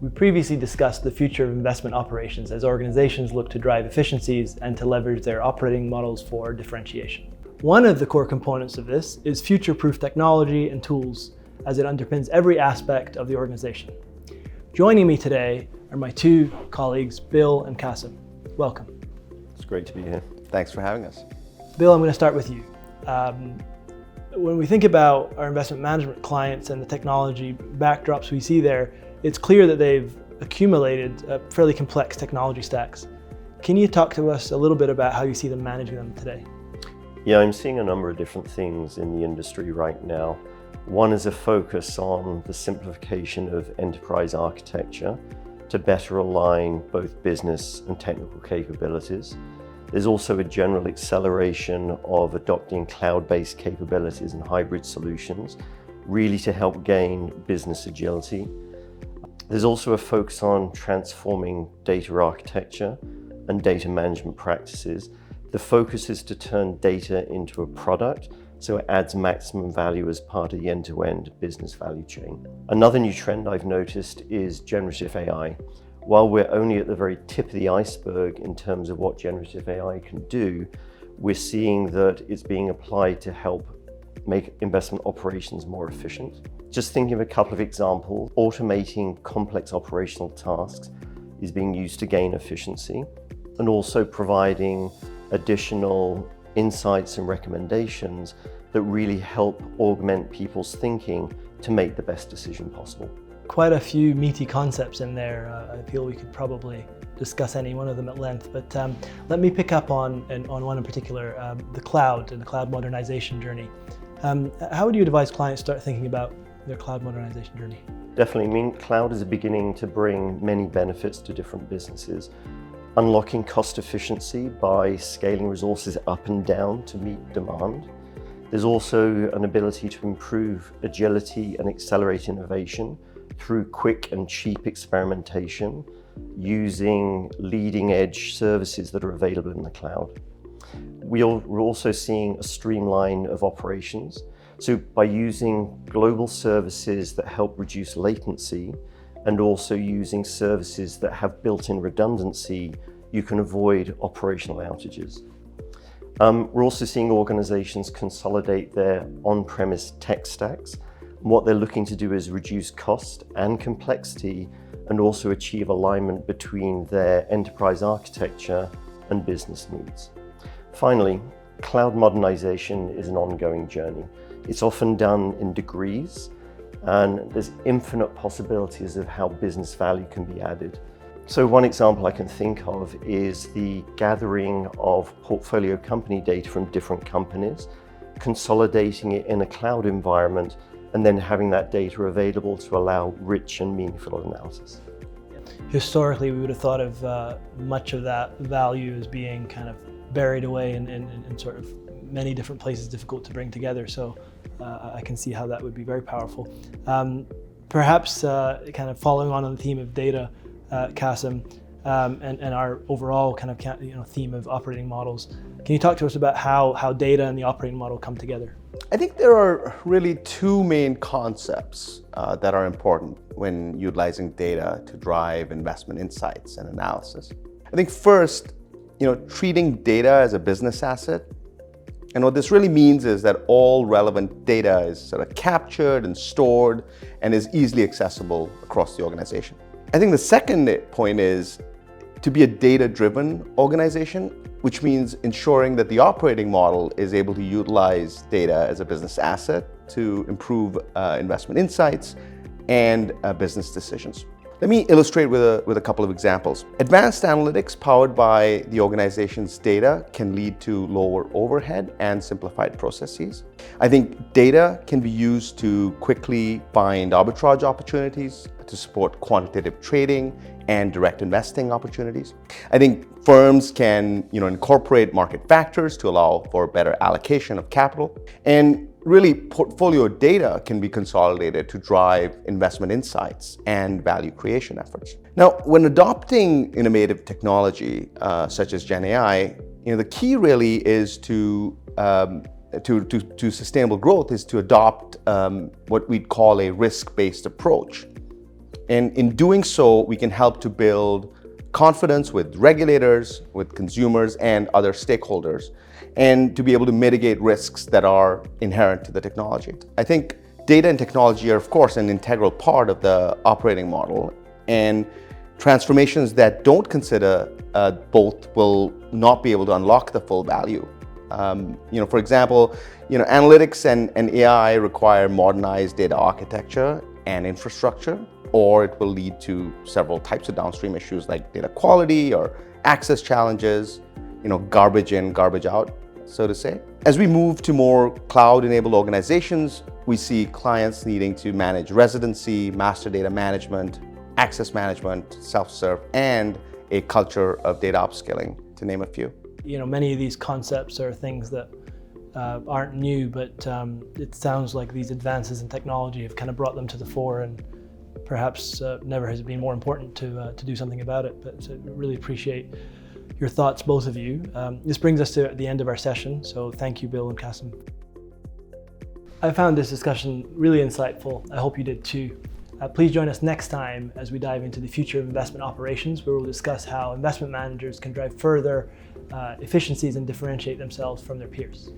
We previously discussed the future of investment operations as organizations look to drive efficiencies and to leverage their operating models for differentiation. One of the core components of this is future-proof technology and tools as it underpins every aspect of the organization. Joining me today are my two colleagues, Bill and Kasim. Welcome. It's great to be here. Thanks for having us. Bill, I'm going to start with you. When we think about our investment management clients and the technology backdrops we see there, it's clear that they've accumulated fairly complex technology stacks. Can you talk to us a little bit about how you see them managing them today? Yeah, I'm seeing a number of different things in the industry right now. One is a focus on the simplification of enterprise architecture to better align both business and technical capabilities. There's also a general acceleration of adopting cloud-based capabilities and hybrid solutions, really to help gain business agility. There's also a focus on transforming data architecture and data management practices. The focus is to turn data into a product, so it adds maximum value as part of the end-to-end business value chain. Another new trend I've noticed is generative AI. While we're only at the very tip of the iceberg in terms of what generative AI can do, we're seeing that it's being applied to help make investment operations more efficient. Just thinking of a couple of examples, automating complex operational tasks is being used to gain efficiency, and also providing additional insights and recommendations that really help augment people's thinking to make the best decision possible. Quite a few meaty concepts in there. I feel we could probably discuss any one of them at length, but let me pick up on one in particular, the cloud and the cloud modernization journey. How would you advise clients start thinking about their cloud modernization journey? Definitely. I mean, cloud is beginning to bring many benefits to different businesses. Unlocking cost efficiency by scaling resources up and down to meet demand. There's also an ability to improve agility and accelerate innovation through quick and cheap experimentation using leading edge services that are available in the cloud. We're also seeing a streamline of operations. So by using global services that help reduce latency and also using services that have built-in redundancy, you can avoid operational outages. We're also seeing organizations consolidate their on-premise tech stacks. What they're looking to do is reduce cost and complexity and also achieve alignment between their enterprise architecture and business needs. Finally, cloud modernization is an ongoing journey. It's often done in degrees, and there's infinite possibilities of how business value can be added. So one example I can think of is the gathering of portfolio company data from different companies, consolidating it in a cloud environment, and then having that data available to allow rich and meaningful analysis. Historically, we would have thought of much of that value as being kind of buried away in sort of many different places, difficult to bring together. So I can see how that would be very powerful. Perhaps kind of following on the theme of data, Kasim, and our overall kind of theme of operating models. Can you talk to us about how data and the operating model come together? I think there are really two main concepts that are important when utilizing data to drive investment insights and analysis. I think first, treating data as a business asset. And what this really means is that all relevant data is sort of captured and stored and is easily accessible across the organization. I think the second point is to be a data-driven organization, which means ensuring that the operating model is able to utilize data as a business asset to improve investment insights and business decisions. Let me illustrate with a couple of examples. Advanced analytics powered by the organization's data can lead to lower overhead and simplified processes. I think data can be used to quickly find arbitrage opportunities, to support quantitative trading and direct investing opportunities. I think firms can incorporate market factors to allow for better allocation of capital. And really, portfolio data can be consolidated to drive investment insights and value creation efforts. Now, when adopting innovative technology such as Gen AI, the key really is to sustainable growth is to adopt what we'd call a risk-based approach. And in doing so, we can help to build confidence with regulators, with consumers, and other stakeholders, and to be able to mitigate risks that are inherent to the technology. I think data and technology are, of course, an integral part of the operating model, and transformations that don't consider both will not be able to unlock the full value. For example, analytics and AI require modernized data architecture and infrastructure, or it will lead to several types of downstream issues like data quality or access challenges, garbage in, garbage out, so to say. As we move to more cloud-enabled organizations, we see clients needing to manage residency, master data management, access management, self-serve, and a culture of data upskilling, to name a few. Many of these concepts are things that aren't new, but it sounds like these advances in technology have kind of brought them to the fore, and perhaps never has it been more important to do something about it. But I really appreciate your thoughts, both of you. This brings us to the end of our session, so thank you, Bill and Kasim. I found this discussion really insightful. I hope you did too. Please join us next time as we dive into the future of investment operations, where we'll discuss how investment managers can drive further efficiencies and differentiate themselves from their peers.